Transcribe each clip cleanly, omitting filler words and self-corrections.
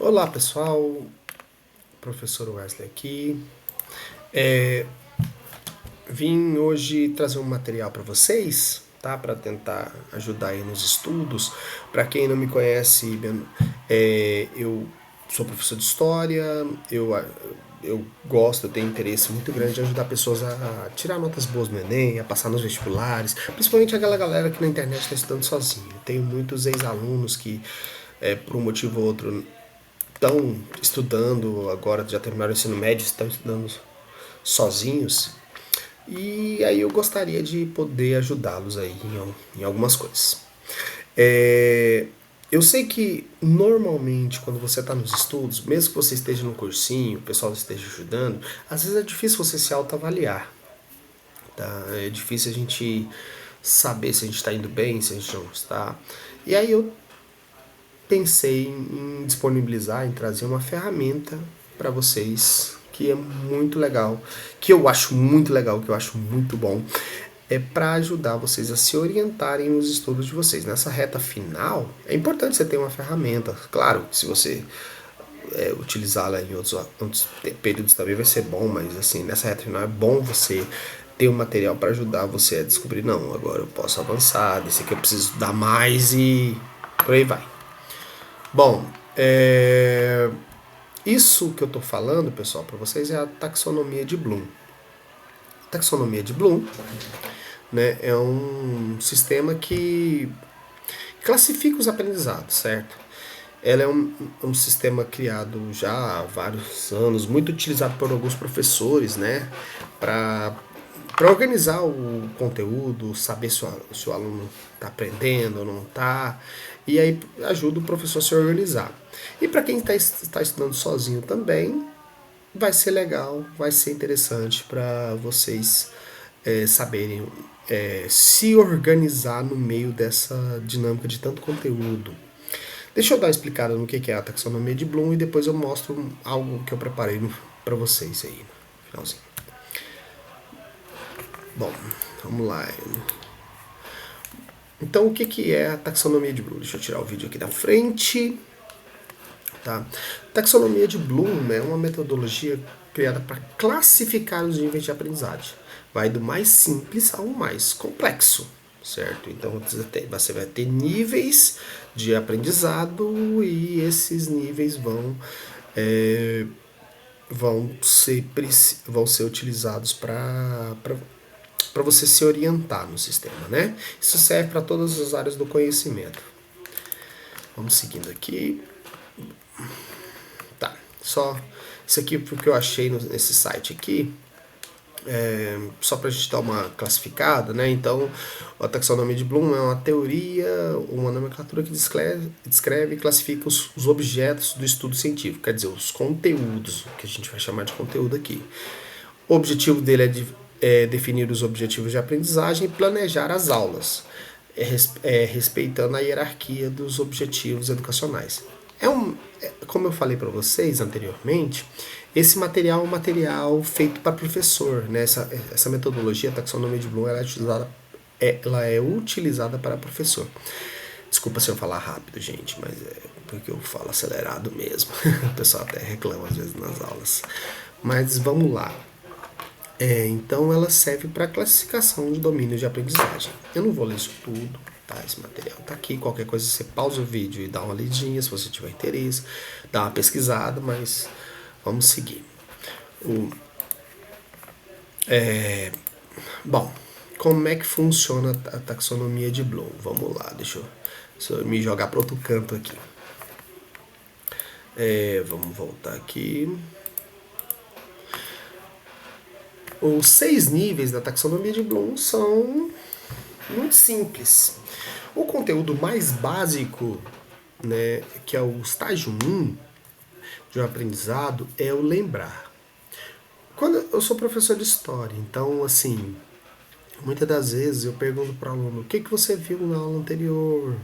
Olá pessoal, professor Wesley aqui. É, Vim hoje trazer um material para vocês, tá? Para tentar ajudar aí nos estudos. Para quem não me conhece, eu sou professor de história. Eu gosto, eu tenho interesse muito grande em ajudar pessoas a tirar notas boas no Enem, a passar nos vestibulares, principalmente aquela galera que na internet está estudando sozinho. Eu tenho muitos ex-alunos que, por um motivo ou outro, estão estudando agora, já terminaram o ensino médio, estão estudando sozinhos. E aí eu gostaria de poder ajudá-los aí em algumas coisas. É, eu sei que normalmente quando você está nos estudos, mesmo que você esteja no cursinho, o pessoal esteja ajudando, às vezes é difícil você se autoavaliar. Tá? É difícil a gente saber se a gente está indo bem, se a gente não está. E aí eu pensei em disponibilizar, em trazer uma ferramenta para vocês que é muito legal, que eu acho muito legal, que eu acho muito bom, é para ajudar vocês a se orientarem nos estudos de vocês. Nessa reta final, é importante você ter uma ferramenta. Claro, se você utilizá-la em outros períodos também vai ser bom, mas assim, nessa reta final é bom você ter um material para ajudar você a descobrir, não, agora eu posso avançar, desse aqui eu preciso dar mais e por aí vai. Bom, isso que eu estou falando, pessoal, para vocês é a taxonomia de Bloom. A taxonomia de Bloom, né, é um sistema que classifica os aprendizados, certo? Ela é um sistema criado já há vários anos, muito utilizado por alguns professores, né, para para organizar o conteúdo, saber se o aluno está aprendendo ou não está, e aí ajuda o professor a se organizar. E para quem está estudando sozinho também, vai ser legal, vai ser interessante para vocês saberem se organizar no meio dessa dinâmica de tanto conteúdo. Deixa eu dar uma explicada no que é a taxonomia de Bloom e depois eu mostro algo que eu preparei para vocês aí no finalzinho. Bom, vamos lá. Então, o que é a taxonomia de Bloom? Deixa eu tirar o vídeo aqui da frente. Tá? Taxonomia de Bloom é uma metodologia criada para classificar os níveis de aprendizagem. Vai do mais simples ao mais complexo, certo? Então você vai ter níveis de aprendizado e esses níveis vão ser utilizados para você se orientar no sistema, né? Isso serve para todas as áreas do conhecimento. Vamos seguindo aqui. Tá, só isso aqui porque eu achei nesse site aqui, só para a gente dar uma classificada, né? Então, a taxonomia de Bloom é uma teoria, uma nomenclatura que descreve e classifica os objetos do estudo científico, quer dizer, os conteúdos, que a gente vai chamar de conteúdo aqui. O objetivo dele é definir os objetivos de aprendizagem e planejar as aulas, respeitando a hierarquia dos objetivos educacionais. Como eu falei para vocês anteriormente, esse material é um material feito para professor, né? Essa metodologia, a taxonomia de Bloom, ela é utilizada para professor. Desculpa se eu falar rápido, gente, mas é porque eu falo acelerado mesmo. O pessoal até reclama às vezes nas aulas. Mas vamos lá. Então ela serve para classificação de domínios de aprendizagem. Eu não vou ler isso tudo, tá? Esse material tá aqui. Qualquer coisa você pausa o vídeo e dá uma lidinha se você tiver interesse, dá uma pesquisada, mas vamos seguir. Bom, como é que funciona a taxonomia de Bloom? Vamos lá, deixa eu me jogar para outro canto aqui. Vamos voltar aqui. Os 6 níveis da taxonomia de Bloom são muito simples. O conteúdo mais básico, né, que é o estágio 1 de um aprendizado, é o lembrar. Quando eu sou professor de história, então, assim, muitas das vezes eu pergunto para o aluno: o que você viu na aula anterior?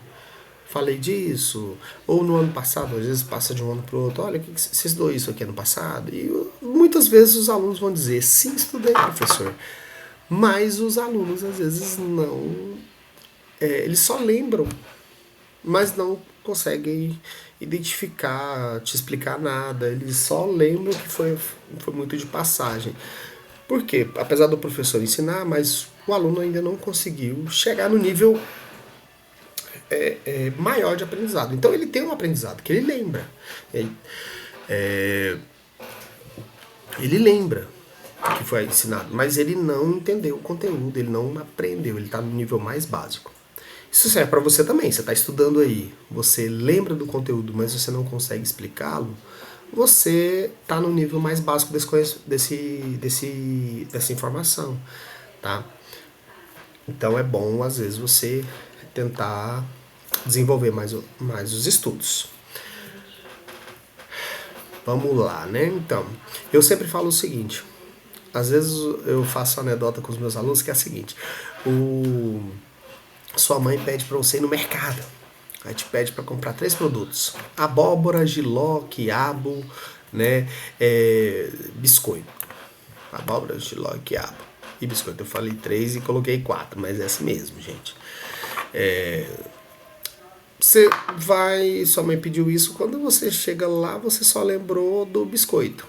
Falei disso? Ou no ano passado, às vezes passa de um ano para o outro: olha, o que você estudou isso aqui ano passado? E muitas vezes os alunos vão dizer: sim, estudei, professor. Mas os alunos às vezes não. Eles só lembram, mas não conseguem identificar, te explicar nada. Eles só lembram que foi muito de passagem. Por quê? Apesar do professor ensinar, mas o aluno ainda não conseguiu chegar no nível maior de aprendizado. Então ele tem um aprendizado que ele lembra. Ele, ele lembra que foi ensinado, mas ele não entendeu o conteúdo, ele não aprendeu, ele está no nível mais básico. Isso serve para você também. Você está estudando aí, você lembra do conteúdo, mas você não consegue explicá-lo. Você está no nível mais básico dessa informação, tá? Então é bom às vezes você tentar desenvolver mais os estudos. Vamos lá, né? Então, eu sempre falo o seguinte. Às vezes eu faço anedota com os meus alunos que é a seguinte: sua mãe pede para você ir no mercado. Aí te pede para comprar 3 produtos: abóbora, jiló, quiabo, né? Biscoito. Abóbora, jiló, quiabo e biscoito. Eu falei 3 e coloquei 4, mas é assim mesmo, gente. Você vai, sua mãe pediu isso, quando você chega lá, você só lembrou do biscoito,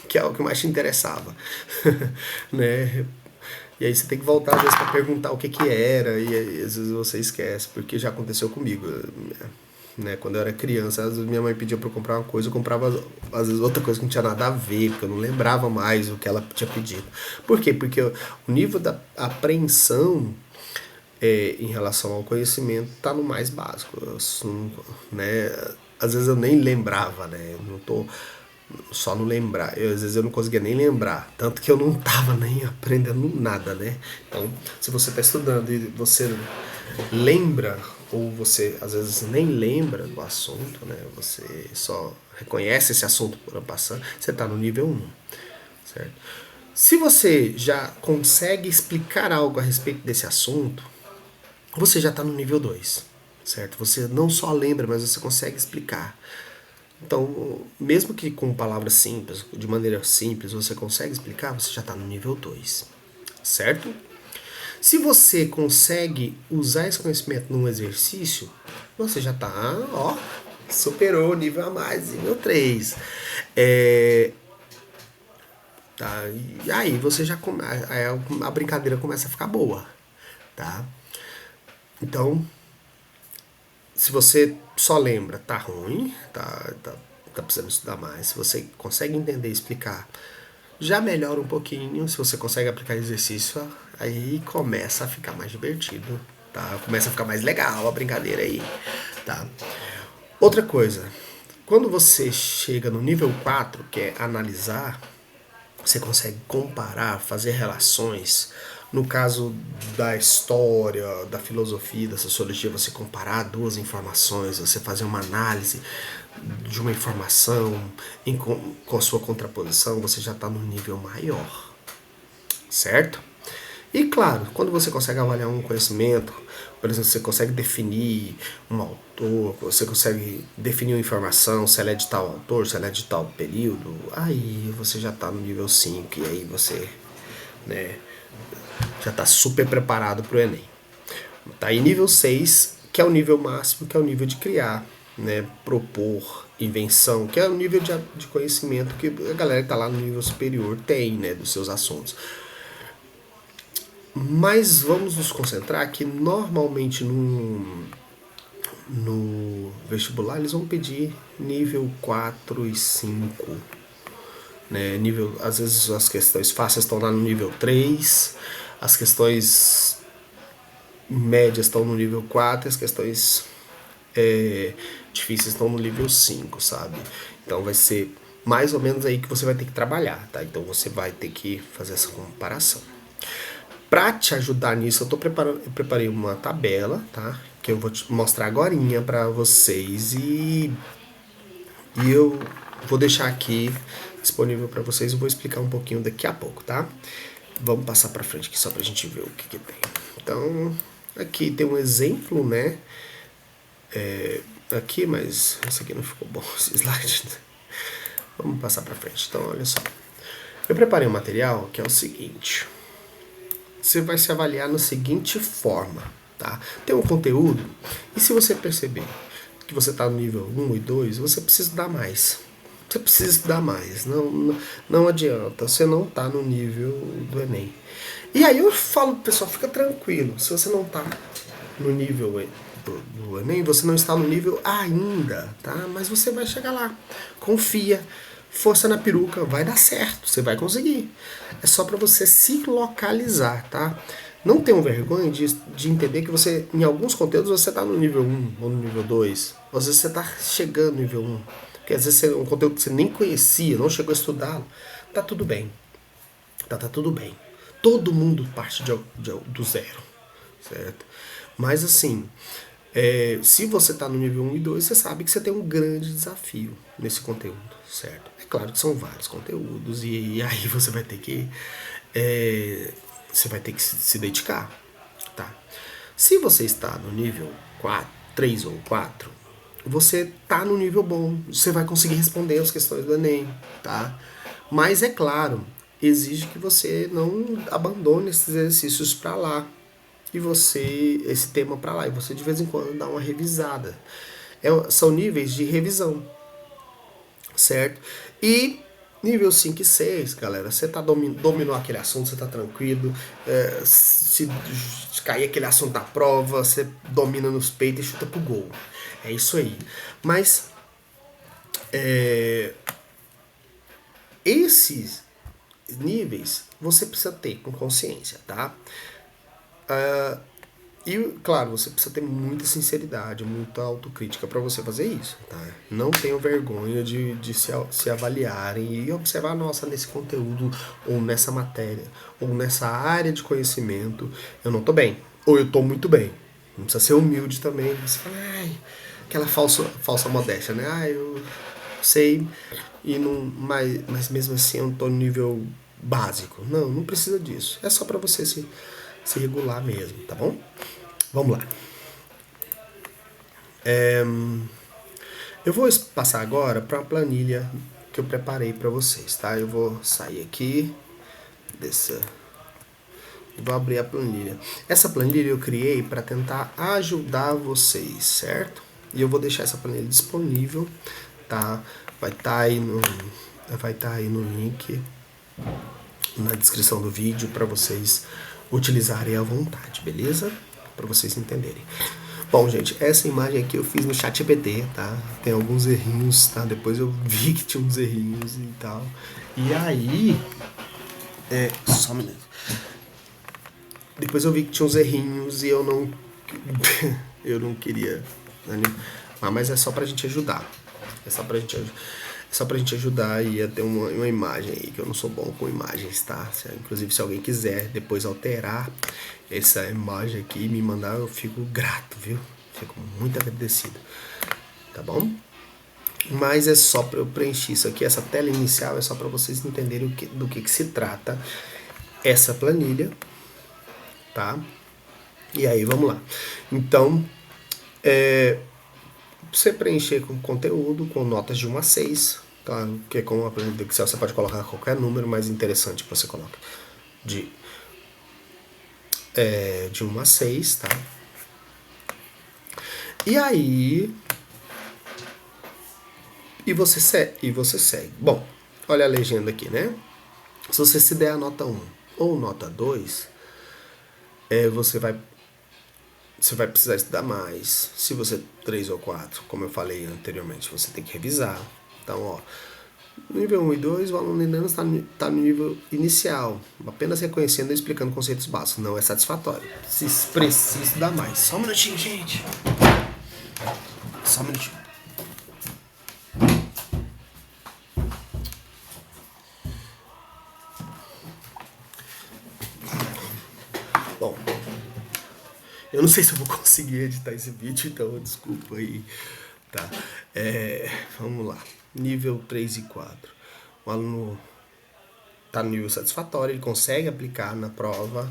que é o que mais te interessava, né? E aí você tem que voltar às vezes para perguntar o que que era, e aí, às vezes você esquece, porque já aconteceu comigo, né? Quando eu era criança, às vezes minha mãe pedia para eu comprar uma coisa, eu comprava às vezes outra coisa que não tinha nada a ver, porque eu não lembrava mais o que ela tinha pedido. Por quê? Porque o nível da apreensão em relação ao conhecimento está no mais básico, né? Às vezes eu nem lembrava, né? Eu não tô só não lembrar, às vezes eu não conseguia nem lembrar, tanto que eu não tava nem aprendendo nada, né? Então, se você está estudando e você lembra, ou você às vezes nem lembra do assunto, né? Você só reconhece esse assunto por passando, você está no nível 1, certo? Se você já consegue explicar algo a respeito desse assunto, você já está no nível 2, certo? Você não só lembra, mas você consegue explicar. Então, mesmo que com palavras simples, de maneira simples, você consegue explicar, você já está no nível 2, certo? Se você consegue usar esse conhecimento num exercício, você já está, ó, superou o nível a mais, nível 3. Tá? E aí você já a brincadeira começa a ficar boa, tá? Então, se você só lembra, tá ruim, tá precisando estudar mais. Se você consegue entender e explicar, já melhora um pouquinho. Se você consegue aplicar exercício, aí começa a ficar mais divertido, tá? Começa a ficar mais legal a brincadeira aí, tá? Outra coisa, quando você chega no nível 4, que é analisar, você consegue comparar, fazer relações. No caso da história, da filosofia, da sociologia, você comparar duas informações, você fazer uma análise de uma informação com a sua contraposição, você já está no nível maior, certo? E claro, quando você consegue avaliar um conhecimento, por exemplo, você consegue definir um autor, você consegue definir uma informação, se ela é de tal autor, se ela é de tal período, aí você já está no nível 5 e aí você, né, já está super preparado para o Enem. Tá aí nível 6, que é o nível máximo, que é o nível de criar, né, propor, invenção, que é o nível de conhecimento que a galera que está lá no nível superior tem, né, dos seus assuntos. Mas vamos nos concentrar que normalmente no vestibular eles vão pedir nível 4 e 5. Né? Às vezes as questões fáceis estão lá no nível 3, as questões médias estão no nível 4 e as questões difíceis estão no nível 5, sabe? Então vai ser mais ou menos aí que você vai ter que trabalhar, tá? Então você vai ter que fazer essa comparação. Para te ajudar nisso, eu preparei uma tabela, tá? Que eu vou te mostrar agorinha para vocês e eu vou deixar aqui disponível para vocês. Eu vou explicar um pouquinho daqui a pouco, tá? Vamos passar para frente aqui só pra gente ver o que tem. Então, aqui tem um exemplo, né? Aqui, mas esse aqui não ficou bom, esse slide. Vamos passar para frente. Então, olha só. Eu preparei um material que é o seguinte. Você vai se avaliar na seguinte forma, tá? Tem um conteúdo, e se você perceber que você está no nível 1 e 2, você precisa estudar mais. Você precisa estudar mais. Não adianta. Você não está no nível do Enem. E aí eu falo pro pessoal, fica tranquilo. Se você não está no nível do Enem, você não está no nível ainda, tá? Mas você vai chegar lá. Confia. Força na peruca. Vai dar certo. Você vai conseguir. É só para você se localizar, tá? Não tenham vergonha de entender que você, em alguns conteúdos, você está no nível 1 ou no nível 2. Às vezes você está chegando no nível 1. Porque às vezes é um conteúdo que você nem conhecia, não chegou a estudá-lo. Tá tudo bem. Tá tudo bem. Todo mundo parte do zero. Certo? Mas assim, se você está no nível 1 e 2, você sabe que você tem um grande desafio nesse conteúdo. Certo? É claro que são vários conteúdos e aí você vai ter que... você vai ter que se dedicar, tá? Se você está no nível 4, 3 ou 4, você está no nível bom, você vai conseguir responder as questões do Enem, tá? Mas é claro, exige que você não abandone esses exercícios para lá e esse tema para lá, e você de vez em quando dá uma revisada. São níveis de revisão, certo? E nível 5 e 6, galera, você dominou aquele assunto, você tá tranquilo, se cair aquele assunto da prova, você domina nos peitos e chuta pro gol. É isso aí. Mas esses níveis você precisa ter com consciência, tá? E, claro, você precisa ter muita sinceridade, muita autocrítica para você fazer isso, tá? Não tenham vergonha de se avaliarem e observar, nossa, nesse conteúdo, ou nessa matéria, ou nessa área de conhecimento, eu não tô bem, ou eu tô muito bem. Não precisa ser humilde também, você fala, aquela falsa modéstia, né? Eu sei, e não, mas mesmo assim eu não tô no nível básico. Não precisa disso. É só para você se regular mesmo, tá bom? Vamos lá. Eu vou passar agora para uma planilha que eu preparei para vocês, tá? Eu vou sair aqui vou abrir a planilha. Essa planilha eu criei para tentar ajudar vocês, certo? E eu vou deixar essa planilha disponível, tá? Vai estar aí no link na descrição do vídeo para vocês utilizarem à vontade, beleza? Para vocês entenderem. Bom, gente, essa imagem aqui eu fiz no ChatGPT, tá? Tem alguns errinhos, tá? Depois eu vi que tinha uns errinhos e tal. E aí... só um minuto. Depois eu vi que tinha uns errinhos e eu não... eu não queria... mas é só pra gente ajudar. É só pra gente ajudar e ia ter uma imagem aí, que eu não sou bom com imagens, tá? Inclusive, se alguém quiser depois alterar essa imagem aqui e me mandar, eu fico grato, viu? Fico muito agradecido, tá bom? Mas é só pra eu preencher isso aqui, essa tela inicial é só pra vocês entenderem do que se trata essa planilha, tá? E aí, vamos lá. Então, você preencher com conteúdo, com notas de 1 a 6, claro, que como a planilha do Excel você pode colocar qualquer número, mais interessante que você coloca de 1 a 6, tá? E aí... E você segue. Bom, olha a legenda aqui, né? Se você se der a nota 1 ou nota 2, você vai precisar estudar mais. Se você 3 ou 4, como eu falei anteriormente, você tem que revisar. Então, ó, no nível 1 e 2, o aluno ainda não está no nível inicial, apenas reconhecendo e explicando conceitos básicos. Não é satisfatório. Se precisa estudar mais. Só um minutinho, gente. Só um minutinho. Bom, eu não sei se eu vou conseguir editar esse vídeo, então desculpa aí, tá? Vamos lá. Nível 3 e 4. O aluno está no nível satisfatório, ele consegue aplicar na prova,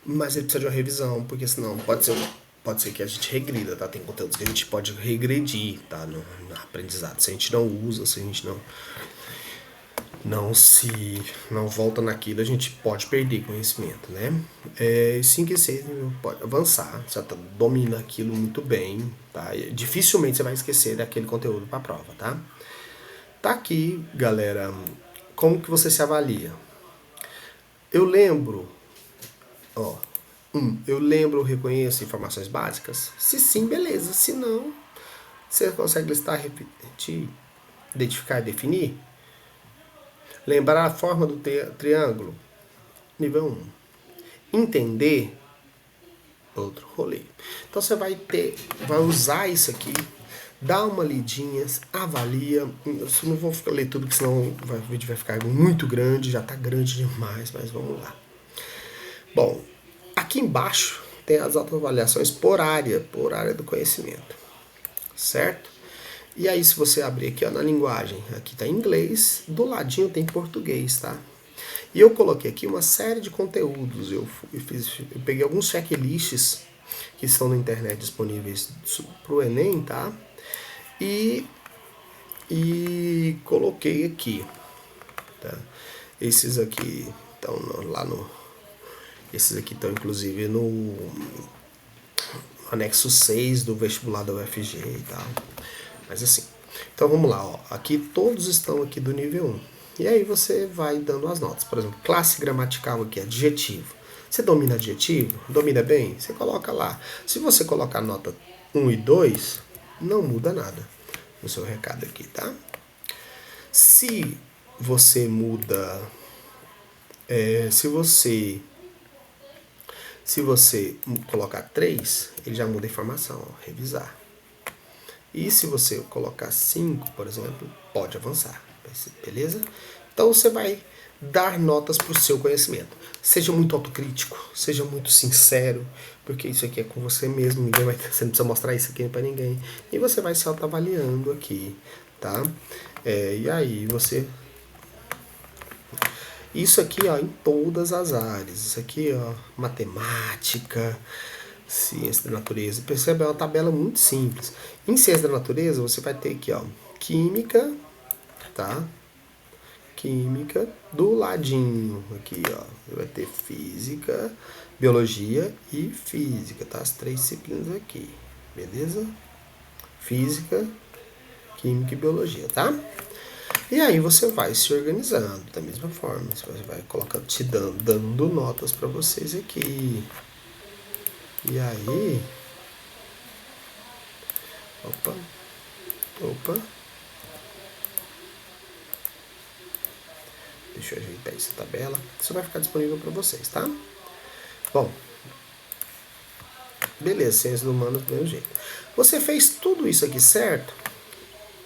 mas ele precisa de uma revisão, porque senão pode ser que a gente regrida, tá? Tem conteúdos que a gente pode regredir, tá? No aprendizado. Se a gente não usa, se a gente Não se não volta naquilo, a gente pode perder conhecimento, né? 5 e 6 pode avançar, você tá, domina aquilo muito bem, tá? E dificilmente você vai esquecer daquele conteúdo para a prova, tá? Tá aqui, galera, como que você se avalia? Eu lembro, ó, eu lembro, reconheço informações básicas? Se sim, beleza. Se não, você consegue listar, repetir, identificar e definir? Lembrar a forma do triângulo? Nível 1. Entender? Outro rolê. Então você vai usar isso aqui, dá uma lidinha, avalia. Eu não vou ler tudo, porque senão o vídeo vai ficar muito grande, já está grande demais, mas vamos lá. Bom, aqui embaixo tem as autoavaliações por área do conhecimento, certo? E aí, se você abrir aqui ó, na linguagem, aqui está em inglês, do ladinho tem português, tá? E eu coloquei aqui uma série de conteúdos. Eu peguei alguns checklists que estão na internet disponíveis para o Enem, tá? E coloquei aqui, tá? Esses aqui estão lá no... Esses aqui estão inclusive no anexo 6 do vestibular da UFG e tal. Mas assim, então vamos lá, ó. Aqui todos estão aqui do nível 1. E aí você vai dando as notas. Por exemplo, classe gramatical aqui, adjetivo. Você domina adjetivo? Domina bem? Você coloca lá. Se você colocar nota 1 e 2, não muda nada no seu recado aqui, tá? Se você muda... se você colocar 3, ele já muda a informação, ó, revisar. E se você colocar 5, por exemplo, pode avançar, beleza? Então você vai dar notas para o seu conhecimento. Seja muito autocrítico, seja muito sincero, porque isso aqui é com você mesmo, ninguém vai, você não precisa mostrar isso aqui para ninguém. E você vai se autoavaliando aqui, tá? E aí você... Isso aqui, ó, em todas as áreas. Isso aqui, ó, matemática, ciência da natureza. Percebe? É uma tabela muito simples. Em ciência da natureza, você vai ter aqui, ó, química, tá? Química, do ladinho aqui, ó, vai ter física, biologia e física, tá? As 3 disciplinas aqui, beleza? Física, química e biologia, tá? E aí você vai se organizando da mesma forma. Você vai colocando, dando notas para vocês aqui. E aí... Opa. Deixa eu ajeitar essa tabela. Isso vai ficar disponível para vocês, tá? Bom. Beleza, ciências humanas do mesmo jeito. Você fez tudo isso aqui certo?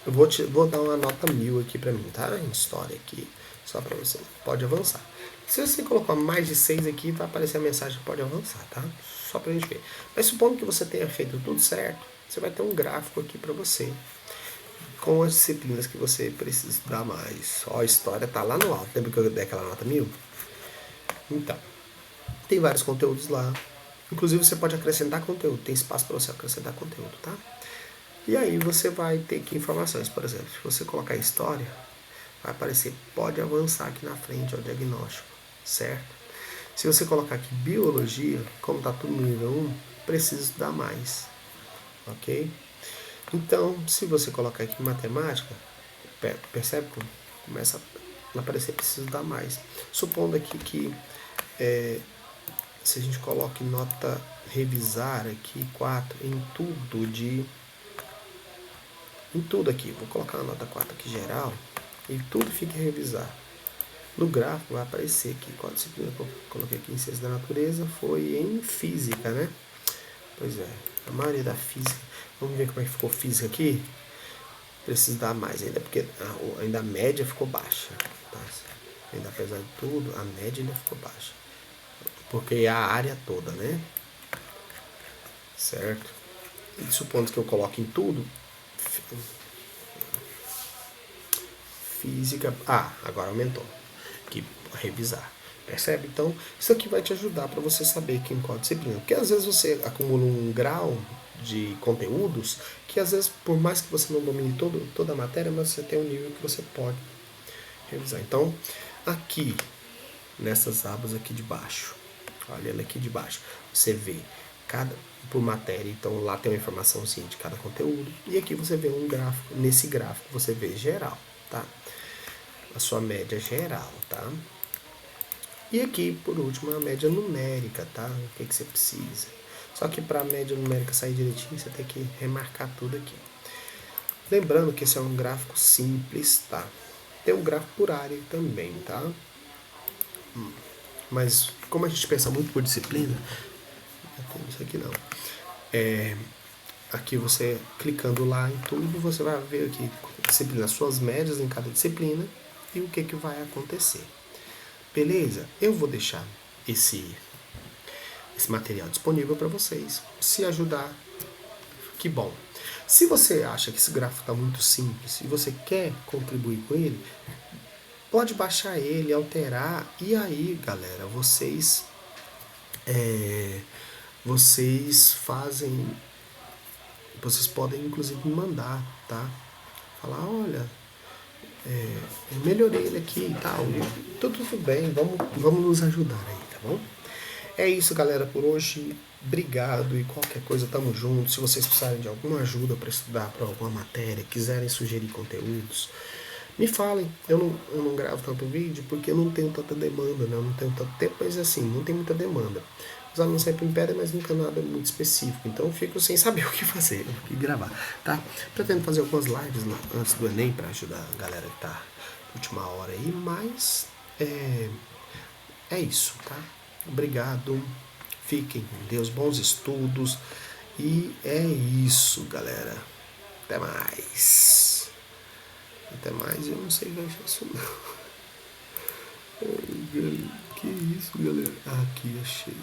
Eu vou dar uma nota 1000 aqui pra mim, tá? Em história aqui, só pra você. Pode avançar. Se você colocar mais de 6 aqui, vai aparecer a mensagem pode avançar, tá? Só pra gente ver. Mas supondo que você tenha feito tudo certo, você vai ter um gráfico aqui pra você, com as disciplinas que você precisa estudar mais. Ó, a história tá lá no alto. Lembra que eu dei aquela nota 1000? Então, tem vários conteúdos lá. Inclusive você pode acrescentar conteúdo. Tem espaço para você acrescentar conteúdo, tá? E aí você vai ter aqui informações, por exemplo, se você colocar história, vai aparecer, pode avançar aqui na frente, ó, diagnóstico, certo? Se você colocar aqui biologia, como está tudo no nível 1, precisa estudar mais, ok? Então, se você colocar aqui matemática, percebe como começa a aparecer, precisa estudar mais. Supondo aqui que, se a gente coloca nota revisar aqui, 4, em tudo aqui, vou colocar uma nota 4 aqui geral, e tudo fica revisar. No gráfico vai aparecer aqui, qual disciplina que eu coloquei aqui em ciência da natureza foi em física, né? Pois é, a maioria da física, vamos ver como é que ficou física aqui, precisa dar mais ainda, porque ainda a média ficou baixa, tá? Ainda apesar de tudo, a média ainda ficou baixa, porque é a área toda, né? Certo? E supondo que eu coloque em tudo, física... agora aumentou. Aqui, revisar. Percebe? Então, isso aqui vai te ajudar para você saber que em qual disciplina. Porque às vezes você acumula um grau de conteúdos que às vezes, por mais que você não domine toda a matéria, mas você tem um nível que você pode revisar. Então, aqui, nessas abas aqui de baixo, olha ela aqui de baixo, você vê cada por matéria, então lá tem uma informaçãozinha de cada conteúdo, e aqui você vê um gráfico, nesse gráfico você vê geral, tá? A sua média geral, tá? E aqui, por último, a média numérica, tá? O que você precisa. Só que para a média numérica sair direitinho, você tem que remarcar tudo aqui. Lembrando que esse é um gráfico simples, tá? Tem um gráfico por área também, tá? Mas como a gente pensa muito por disciplina, isso aqui não. Aqui você clicando lá em tudo, você vai ver aqui disciplina, suas médias em cada disciplina e o que vai acontecer. Beleza? Eu vou deixar esse material disponível para vocês. Se ajudar, que bom. Se você acha que esse gráfico está muito simples e você quer contribuir com ele, pode baixar ele, alterar, e aí, galera, vocês fazem, vocês podem inclusive me mandar, tá? Falar, olha, eu melhorei ele aqui e tal, e tudo bem, vamos nos ajudar aí, tá bom? É isso, galera, por hoje. Obrigado e qualquer coisa, tamo junto. Se vocês precisarem de alguma ajuda para estudar para alguma matéria, quiserem sugerir conteúdos, me falem. Eu não gravo tanto vídeo porque eu não tenho tanta demanda, né? Eu não tenho tanto tempo, mas assim, não tem muita demanda. Os alunos sempre me pedem, mas nunca nada muito específico. Então eu fico sem saber o que fazer, o que gravar, tá? Pretendo fazer algumas lives antes do Enem para ajudar a galera que tá na última hora aí, mas é isso, tá? Obrigado. Fiquem com Deus, bons estudos. E é isso, galera. Até mais. Até mais, eu não sei o que achar isso não. Que isso, galera? Aqui, achei.